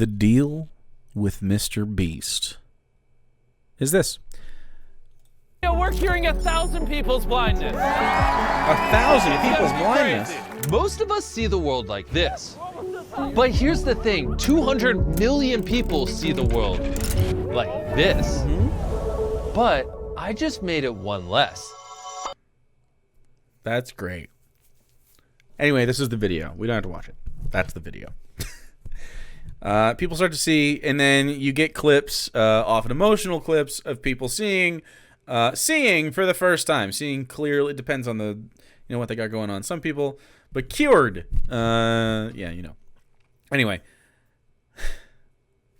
The deal with Mr. Beast is this. We're curing 1,000 people's blindness. 1,000 people's blindness? Most of us see the world like this. But here's the thing, 200 million people see the world like this. Mm-hmm. But I just made it one less. That's great. Anyway, this is the video. We don't have to watch it. That's the video. People start to see, and then you get clips, often emotional clips, of people seeing for the first time. Seeing clearly. It depends on the, what they got going on. Some people, but cured. Anyway,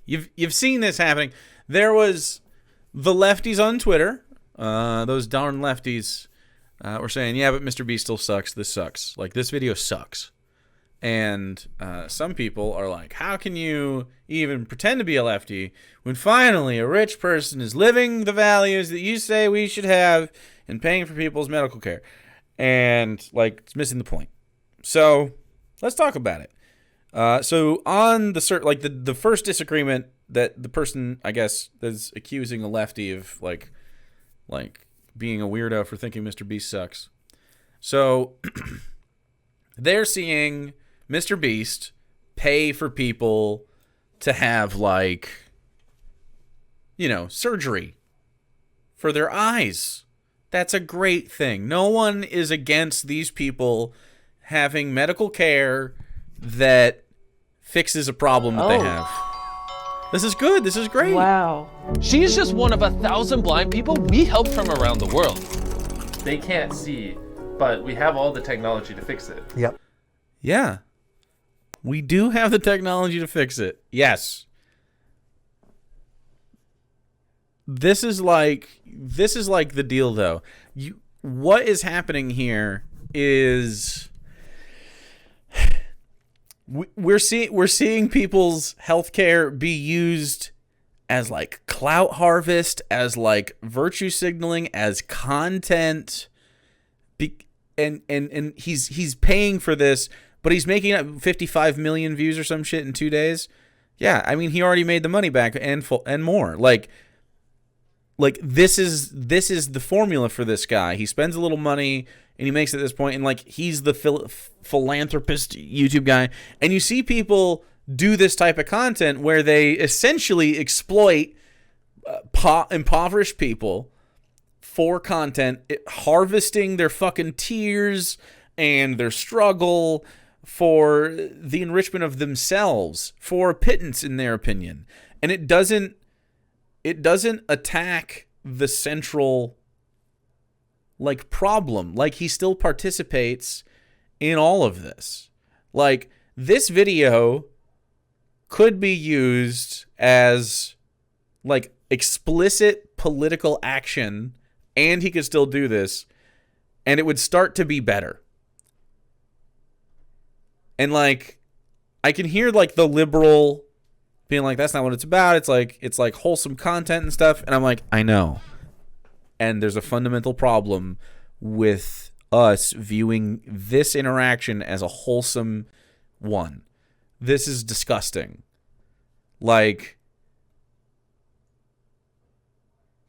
you've seen this happening. There was the lefties on Twitter. Those darn lefties were saying, yeah, but Mr. Beast still sucks. This sucks. Like, this video sucks. And some people are like, how can you even pretend to be a lefty when finally a rich person is living the values that you say we should have and paying for people's medical care? And, like, it's missing the point. So let's talk about it. So on the first disagreement that the person, I guess, that's accusing a lefty of like being a weirdo for thinking Mr. Beast sucks. So they're seeing Mr. Beast pay for people to have surgery for their eyes. That's a great thing. No one is against these people having medical care that fixes a problem that they have. This is good. This is great. Wow. She's just one of 1,000 blind people we help from around the world. They can't see, but we have all the technology to fix it. Yep. Yeah. We do have the technology to fix it. Yes. This is like the deal, though. What is happening here is we're seeing people's healthcare be used as like clout harvest, as like virtue signaling, as content. And he's paying for this, but he's making up 55 million views or some shit in 2 days. Yeah, I mean, he already made the money back and more. Like this is the formula for this guy. He spends a little money and he makes it at this point, and like he's the philanthropist YouTube guy. And you see people do this type of content where they essentially exploit impoverished people for content, harvesting their fucking tears and their struggle for the enrichment of themselves, for a pittance in their opinion. And it doesn't attack the central like problem. Like, he still participates in all of this. Like, this video could be used as like explicit political action, and he could still do this, and it would start to be better. And like, I can hear like the liberal being like, that's not what it's about. It's like wholesome content and stuff. And I'm like, I know. And there's a fundamental problem with us viewing this interaction as a wholesome one. This is disgusting. Like,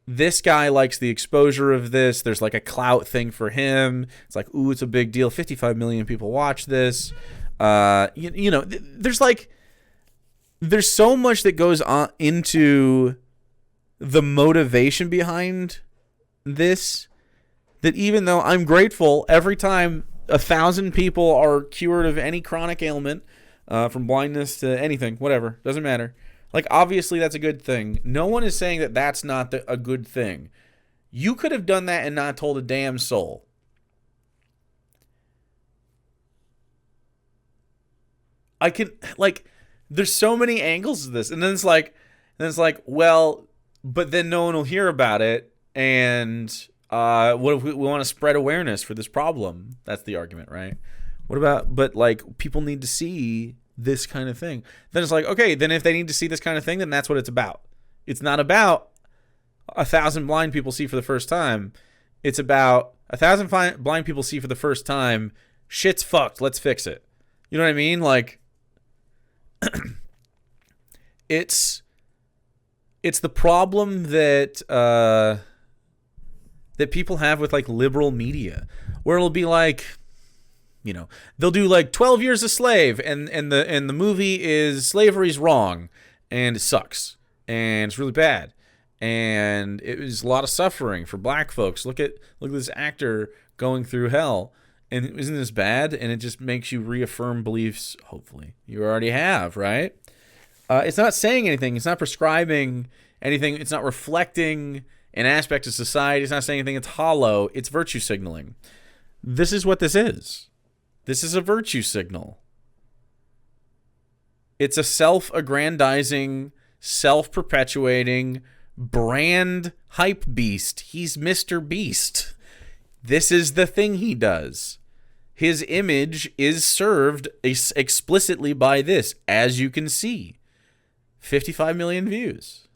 this guy likes the exposure of this. There's like a clout thing for him. It's like, ooh, it's a big deal. 55 million people watch this. There's so much that goes on into the motivation behind this, that even though I'm grateful every time 1,000 people are cured of any chronic ailment, from blindness to anything, whatever, doesn't matter. Like, obviously that's a good thing. No one is saying that that's not a good thing. You could have done that and not told a damn soul. I can, like, there's so many angles to this. And then it's like, well, but then no one will hear about it. And what if we want to spread awareness for this problem? That's the argument, right? What about, but like, people need to see this kind of thing. Then it's like, okay, then if they need to see this kind of thing, then that's what it's about. It's not about 1,000 blind people see for the first time. It's about 1,000 blind people see for the first time. Shit's fucked. Let's fix it. You know what I mean? Like, it's the problem that that people have with like liberal media, where it'll be like, you know, they'll do like 12 Years a Slave, and the movie is slavery's wrong and it sucks and it's really bad and it was a lot of suffering for black folks. Look at this actor going through hell, and isn't this bad? And it just makes you reaffirm beliefs, hopefully, you already have, right? It's not saying anything. It's not prescribing anything. It's not reflecting an aspect of society. It's not saying anything. It's hollow. It's virtue signaling. This is what this is. This is a virtue signal. It's a self-aggrandizing, self-perpetuating brand hype beast. He's Mr. Beast. This is the thing he does. His image is served explicitly by this, as you can see. 55 million views.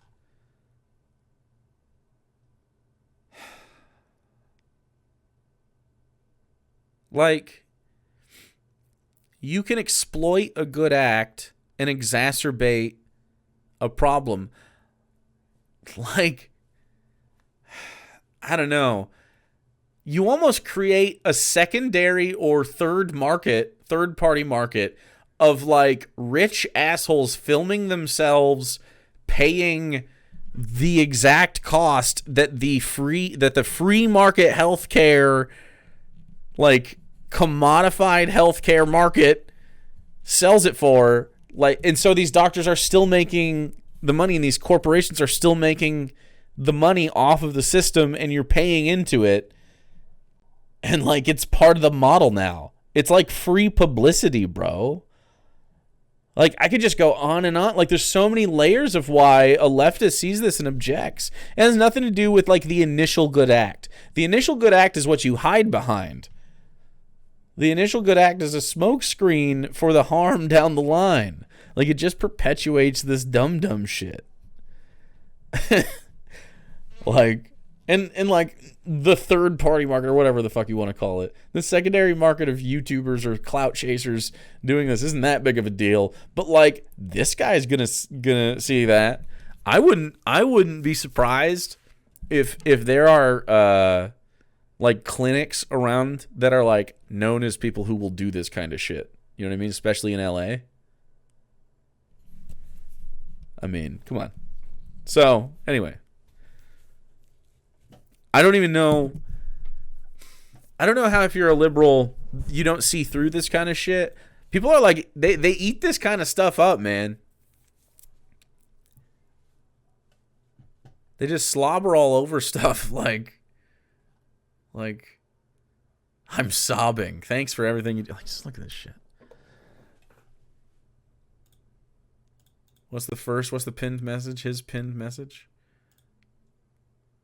Like, you can exploit a good act and exacerbate a problem. Like, I don't know. You almost create a secondary or third-party market of like rich assholes filming themselves paying the exact cost that the free market healthcare, like commodified healthcare market, sells it for. Like, and so these doctors are still making the money, and these corporations are still making the money off of the system, and you're paying into it. And like, it's part of the model now. It's like free publicity, bro. Like, I could just go on and on. Like, there's so many layers of why a leftist sees this and objects. It has nothing to do with like the initial good act. The initial good act is what you hide behind. The initial good act is a smokescreen for the harm down the line. Like, it just perpetuates this dumb shit. Like, and like the third party market, or whatever the fuck you want to call it, the secondary market of YouTubers or clout chasers doing this isn't that big of a deal. But like, this guy's gonna see that. I wouldn't be surprised if there are like clinics around that are like known as people who will do this kind of shit. You know what I mean? Especially in LA. I mean, come on. So anyway, I don't know how, if you're a liberal, you don't see through this kind of shit. People are like, they eat this kind of stuff up, man. They just slobber all over stuff like I'm sobbing. Thanks for everything you do. Like, just look at this shit. What's the pinned message? His pinned message?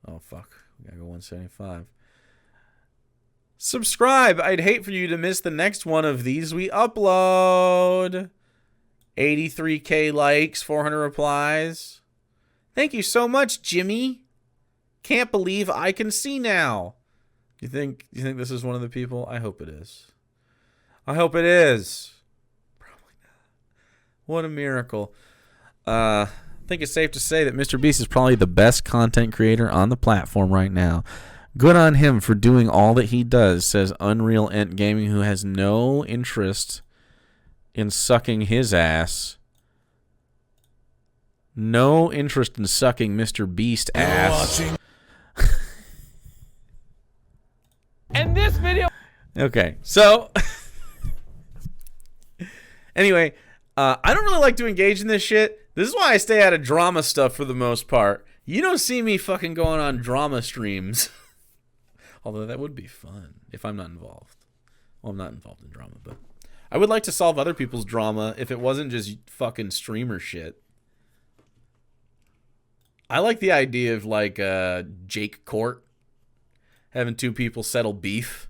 Oh, fuck. We gotta go 175. Subscribe. I'd hate for you to miss the next one of these we upload. 83K likes, 400 replies. Thank you so much, Jimmy. Can't believe I can see now. You think this is one of the people? I hope it is. I hope it is. Probably not. What a miracle. I think it's safe to say that Mr. Beast is probably the best content creator on the platform right now. Good on him for doing all that he does, says Unreal Ent Gaming, who has no interest in sucking his ass. No interest in sucking Mr. Beast ass. And this video... Okay, so... Anyway, I don't really like to engage in this shit. This is why I stay out of drama stuff for the most part. You don't see me fucking going on drama streams. Although that would be fun if I'm not involved. Well, I'm not involved in drama, but I would like to solve other people's drama if it wasn't just fucking streamer shit. I like the idea of like Jake Court having two people settle beef.